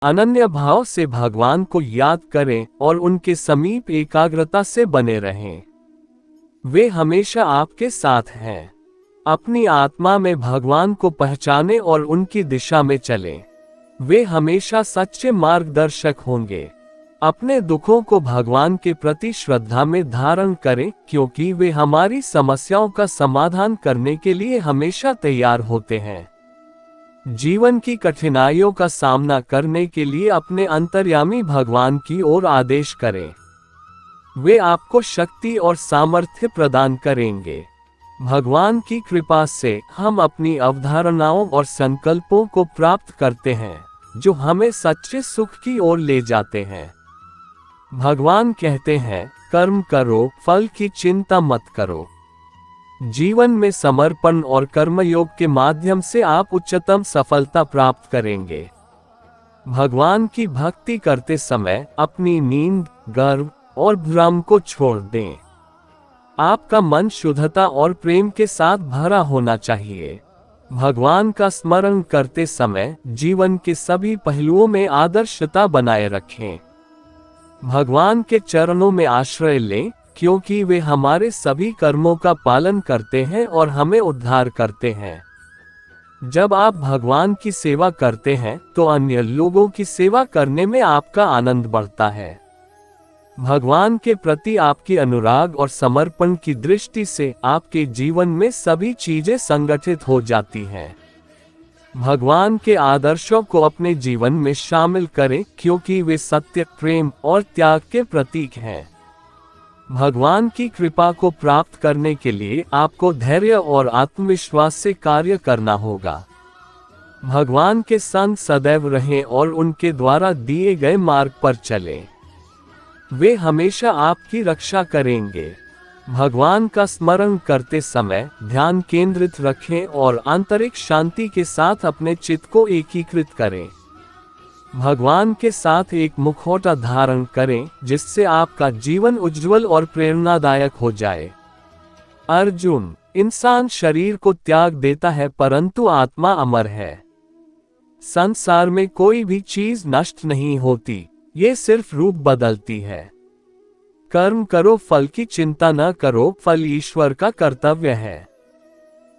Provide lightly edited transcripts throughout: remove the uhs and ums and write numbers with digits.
अनन्य भाव से भगवान को याद करें और उनके समीप एकाग्रता से बने रहें। वे हमेशा आपके साथ हैं। अपनी आत्मा में भगवान को पहचानें और उनकी दिशा में चलें। वे हमेशा सच्चे मार्गदर्शक होंगे। अपने दुखों को भगवान के प्रति श्रद्धा में धारण करें, क्योंकि वे हमारी समस्याओं का समाधान करने के लिए हमेशा तैयार होते हैं। जीवन की कठिनाइयों का सामना करने के लिए अपने अंतर्यामी भगवान की ओर आदेश करें। वे आपको शक्ति और सामर्थ्य प्रदान करेंगे। भगवान की कृपा से हम अपनी अवधारणाओं और संकल्पों को प्राप्त करते हैं, जो हमें सच्चे सुख की ओर ले जाते हैं। भगवान कहते हैं, कर्म करो, फल की चिंता मत करो। जीवन में समर्पण और कर्मयोग के माध्यम से आप उच्चतम सफलता प्राप्त करेंगे। भगवान की भक्ति करते समय अपनी नींद, गर्व और भ्रम को छोड़ दें। आपका मन शुद्धता और प्रेम के साथ भरा होना चाहिए। भगवान का स्मरण करते समय जीवन के सभी पहलुओं में आदर्शता बनाए रखें। भगवान के चरणों में आश्रय लें, क्योंकि वे हमारे सभी कर्मों का पालन करते हैं और हमें उद्धार करते हैं। जब आप भगवान की सेवा करते हैं तो अन्य लोगों की सेवा करने में आपका आनंद बढ़ता है। भगवान के प्रति आपकी अनुराग और समर्पण की दृष्टि से आपके जीवन में सभी चीजें संगठित हो जाती हैं। भगवान के आदर्शों को अपने जीवन में शामिल करें, क्योंकि वे सत्य, प्रेम और त्याग के प्रतीक हैं। भगवान की कृपा को प्राप्त करने के लिए आपको धैर्य और आत्मविश्वास से कार्य करना होगा। भगवान के संग सदैव रहें और उनके द्वारा दिए गए मार्ग पर चलें। वे हमेशा आपकी रक्षा करेंगे। भगवान का स्मरण करते समय ध्यान केंद्रित रखें और आंतरिक शांति के साथ अपने चित्त को एकीकृत करें। भगवान के साथ एक मुखौटा धारण करें, जिससे आपका जीवन उज्जवल और प्रेरणादायक हो जाए। अर्जुन, इंसान शरीर को त्याग देता है, परंतु आत्मा अमर है। संसार में कोई भी चीज नष्ट नहीं होती, ये सिर्फ रूप बदलती है। कर्म करो, फल की चिंता न करो, फल ईश्वर का कर्तव्य है।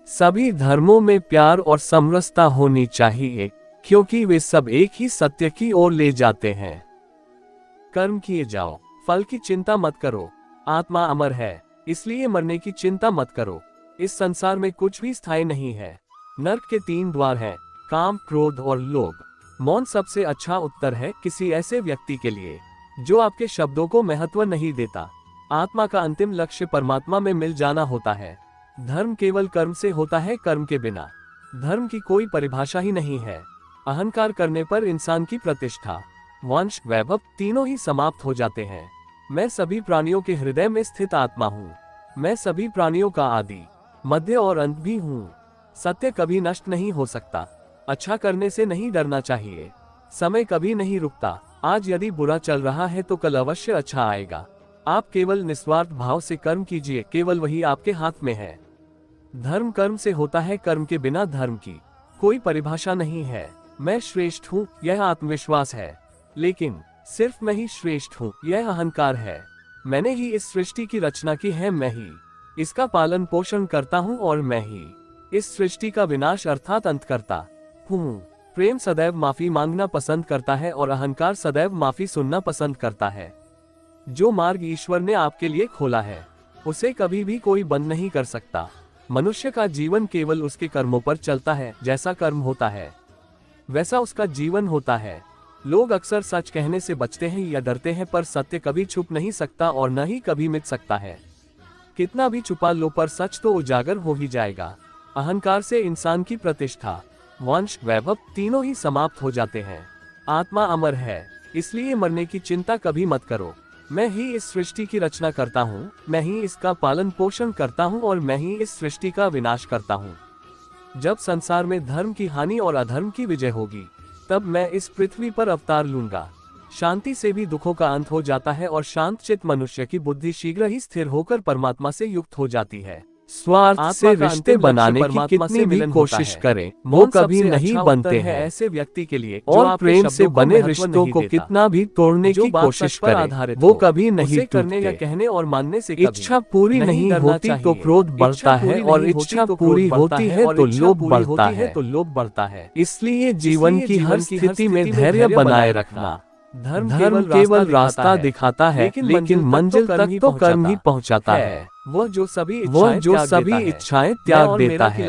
सभी धर्मों में प्यार और समरसता होनी चाहिए, क्योंकि वे सब एक ही सत्य की ओर ले जाते हैं। कर्म किए जाओ, फल की चिंता मत करो। आत्मा अमर है, इसलिए मरने की चिंता मत करो। इस संसार में कुछ भी स्थायी नहीं है। नर्क के 3 द्वार हैं, काम, क्रोध और लोभ। मौन सबसे अच्छा उत्तर है किसी ऐसे व्यक्ति के लिए जो आपके शब्दों को महत्व नहीं देता। आत्मा का अंतिम लक्ष्य परमात्मा में मिल जाना होता है। धर्म केवल कर्म से होता है, कर्म के बिना धर्म की कोई परिभाषा ही नहीं है। अहंकार करने पर इंसान की प्रतिष्ठा, वंश, वैभव तीनों ही समाप्त हो जाते हैं। मैं सभी प्राणियों के हृदय में स्थित आत्मा हूँ। मैं सभी प्राणियों का आदि, मध्य और अंत भी हूँ। सत्य कभी नष्ट नहीं हो सकता। अच्छा करने से नहीं डरना चाहिए। समय कभी नहीं रुकता। आज यदि बुरा चल रहा है तो कल अवश्य अच्छा आएगा। आप केवल निस्वार्थ भाव से कर्म कीजिए, केवल वही आपके हाथ में है। धर्म कर्म से होता है, कर्म के बिना धर्म की कोई परिभाषा नहीं है। मैं श्रेष्ठ हूँ, यह आत्मविश्वास है, लेकिन सिर्फ मैं ही श्रेष्ठ हूँ, यह अहंकार है। मैंने ही इस सृष्टि की रचना की है, मैं ही इसका पालन पोषण करता हूँ और मैं ही इस सृष्टि का विनाश अर्थात अंत करता हूँ। प्रेम सदैव माफी मांगना पसंद करता है और अहंकार सदैव माफी सुनना पसंद करता है। जो मार्ग ईश्वर ने आपके लिए खोला है, उसे कभी भी कोई बंद नहीं कर सकता। मनुष्य का जीवन केवल उसके कर्मों पर चलता है। जैसा कर्म होता है वैसा उसका जीवन होता है। लोग अक्सर सच कहने से बचते हैं या डरते हैं, पर सत्य कभी छुप नहीं सकता और न ही कभी मिट सकता है। कितना भी छुपा लो, पर सच तो उजागर हो ही जाएगा। अहंकार से इंसान की प्रतिष्ठा, वंश, वैभव तीनों ही समाप्त हो जाते हैं। आत्मा अमर है, इसलिए मरने की चिंता कभी मत करो। मैं ही इस सृष्टि की रचना करता हूँ, मैं ही इसका पालन पोषण करता हूँ और मैं ही इस सृष्टि का विनाश करता हूँ। जब संसार में धर्म की हानि और अधर्म की विजय होगी, तब मैं इस पृथ्वी पर अवतार लूंगा। शांति से भी दुखों का अंत हो जाता है और शांत चित्त मनुष्य की बुद्धि शीघ्र ही स्थिर होकर परमात्मा से युक्त हो जाती है। स्वार्थ से आत्मा का रिश्ते अंतिम लक्ष्य बनाने की परमात्मा कितनी से भी मिलन कोशिश होता है। करें, वो मौन कभी सबसे नहीं अच्छा बनते उत्तर है हैं। ऐसे व्यक्ति के लिए जो और आपके प्रेम से शब्दों को बने महत्व रिश्तों नहीं को देता। कितना भी तोड़ने जो की बात कोशिश सच पर करे, आधारित वो हो, कभी नहीं उसे करने या टूटते। कहने और मानने से कभी इच्छा पूरी नहीं डरना होती तो चाहिए। क्रोध बढ़ता इच्छा है, पूरी और नहीं होती इच्छा तो पूरी क्रोध बढ़ता होती है, है और तो इच्छा लोभ पूरी बढ़ता होती है है। तो लोभ बढ़ता है। इसलिए जीवन की हर स्थिति में धैर्य बनाए रखना। धर्म केवल रास्ता दिखाता है, लेकिन मंजिल तक तो कर्म ही पहुंचाता है। वह जो सभी इच्छाएं त्याग देता है,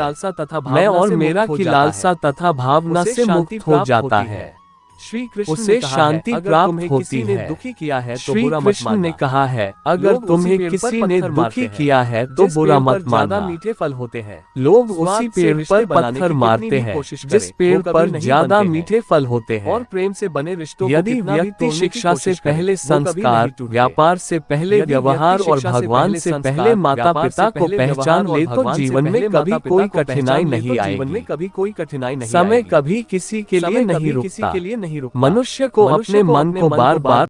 मैं और मेरा की लालसा तथा भावना से मुक्त हो जाता है। श्री कृष्ण उसे ने कहा शांति है, अगर प्राप्त तुम्हें होती किसी ने है। दुखी किया है तो श्री बुरा मत कृष्ण ने मानना। कहा है, अगर लोग उसी तुम्हें पेड़ पर किसी ने पत्थर मारते दुखी हैं, किया है तो जिस बुरा पेड़ पर मत ज्यादा मानना। मीठे फल होते हैं। लोग उसी स्वार्थ से पेड़ रिश्ते पर बनाने पत्थर की मारते कितनी भी हैं, कोशिश जिस करें, पेड़ वो कभी पर नहीं ज्यादा बनते हैं। मीठे फल होते हैं। और प्रेम से बने रिश्तों को यदि कितना भी व्यक्ति तोड़ने की शिक्षा से कोशिश करे, पहले वो कभी संस्कार, नहीं टूटते। व्यापार से पहले यदि व्यवहार व्यक्ति और शिक्षा से भगवान पहले से संस्कार, पहले माता व्यापार पिता से को पहले पहचान व्यवहार ले और तो भगवान से जीवन में पहले कभी माता पिता कोई को कठिनाई पहचान ले नहीं तो जीवन में आएगी। कभी कोई कठिनाई नहीं समय आएगी। कभी किसी के लिए समय नहीं कभी किसी रुकता। के लिए नहीं रुकता। मनुष्य को अपने मन को बार बार